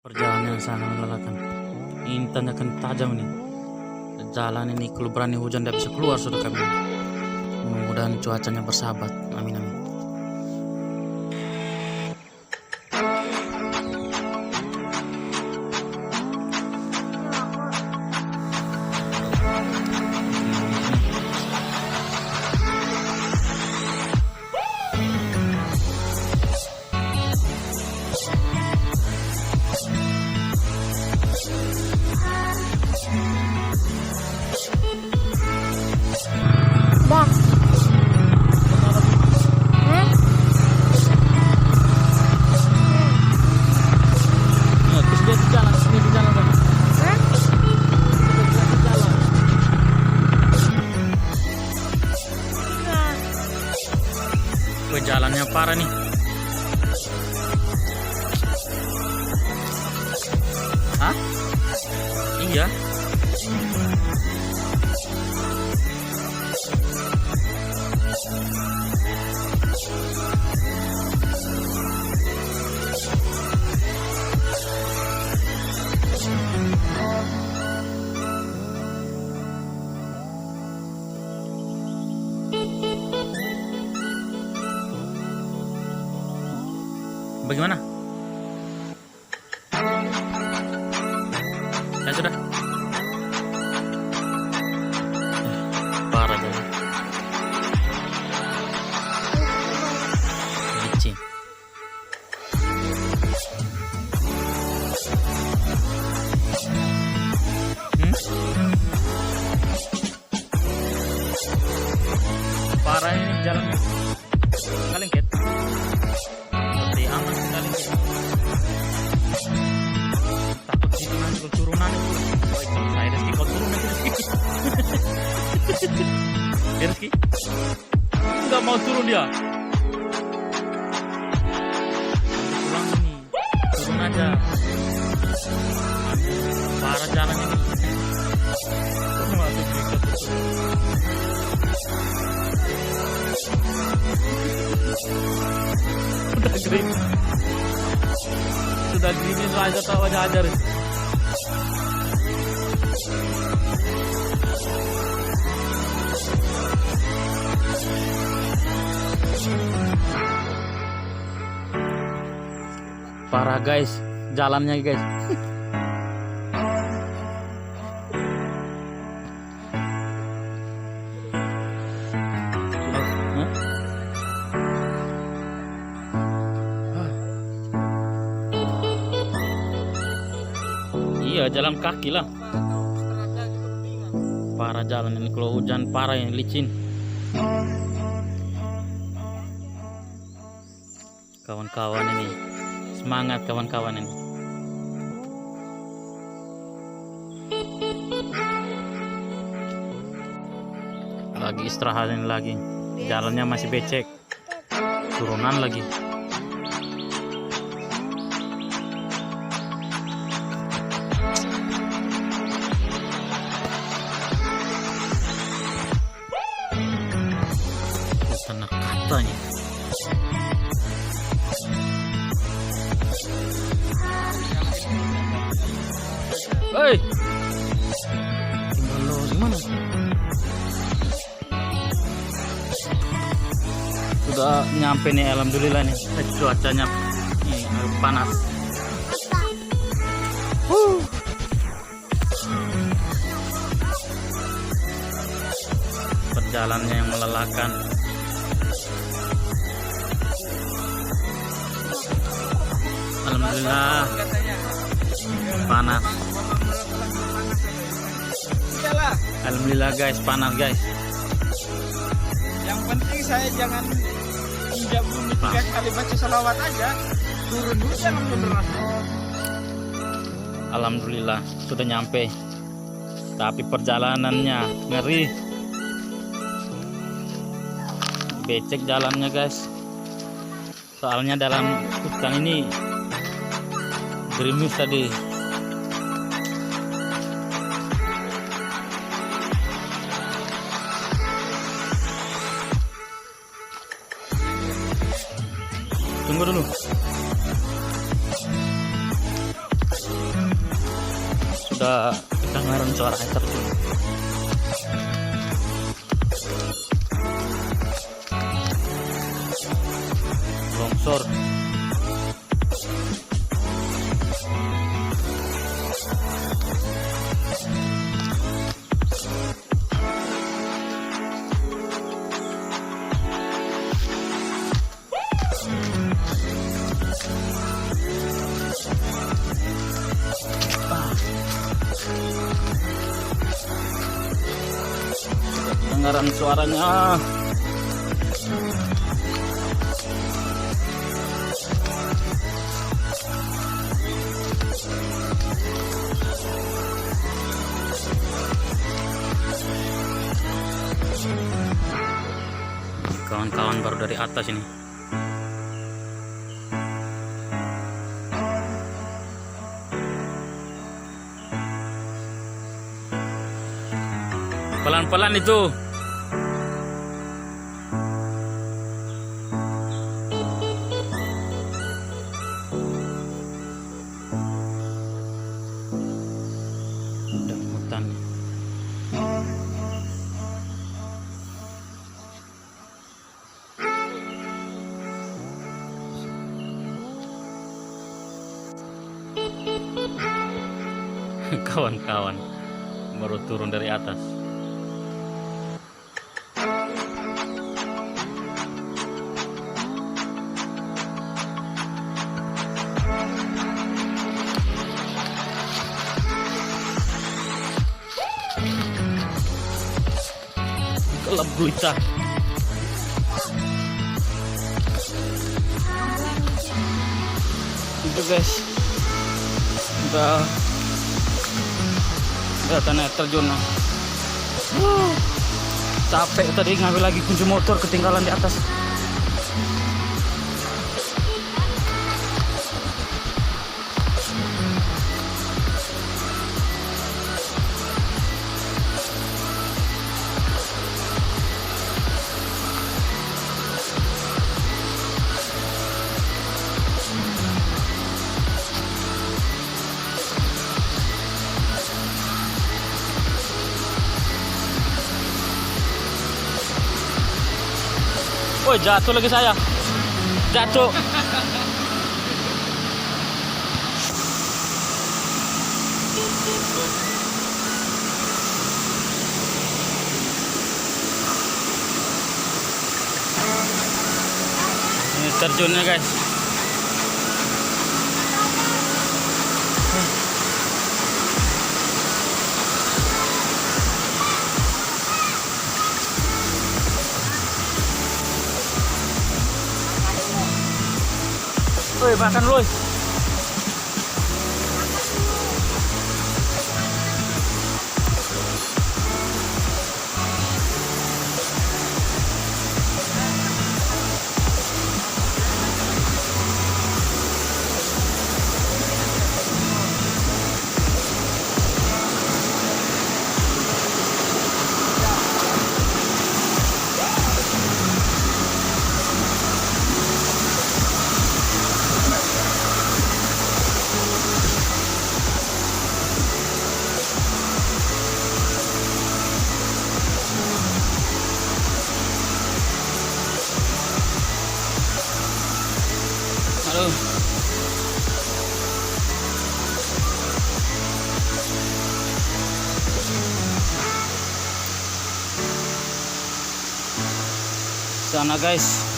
Perjalanan yang sangat melelahkan. Intan akan tajam nih. Jalan ini kalau berani hujan tidak bisa keluar sudah kami. Mudah-mudahan cuacanya bersahabat. Amin amin. Bang. Terus dia di jalan, sini di jalan kan? Wih, jalannya parah nih. Hah? Iya. Bagaimana? Ya sudah. Parah jalan. Licin. Parah ini jalannya. Kalengket. Seperti aman sekali. Takut situ nanti kalau turunan itu. Oh, saya Rizky kau turun nanti Rizky. Rizky nggak mau turun dia. Pulang ini, turun aja. Parah jalan ini. Udah green. Sudah gini aja tahu aja ajar. Parah guys, jalannya guys. Iya, jalan kaki lah. Parah jalan ini kalau hujan parah ini licin. Kawan-kawan ini semangat kawan-kawan ini. Lagi istirahat ini lagi. Jalannya masih becek. Turunan lagi. Hutan narkatanya. Hei, tinggal lo gimana? Sudah nyampe nih, alhamdulillah nih. Cuacanya ini panas. Perjalanannya yang melelahkan. Alhamdulillah panas. Alhamdulillah guys, panas guys. Yang penting saya jangan injak bumi 3 kali baca salawat aja. Turun dulu jangan beneran. Alhamdulillah sudah nyampe. Tapi perjalanannya ngeri. Becek jalannya guys. Soalnya dalam hutan ini gerimis tadi. Tunggu dulu. udah kedengaran suara air terjun. Longsor. Dengaran suaranya. Kawan-kawan baru dari atas ini. Pelan-pelan itu. Udah hutan. Kawan-kawan baru turun dari atas. Gelap gulita. Itu guys, udah tanah terjun. Capek tadi ngambil lagi kunci motor, ketinggalan di atas. Woi, jatuh lagi saya. Jatuh. Ini terjunnya guys. Woi, makan lu. Halo. Sana guys.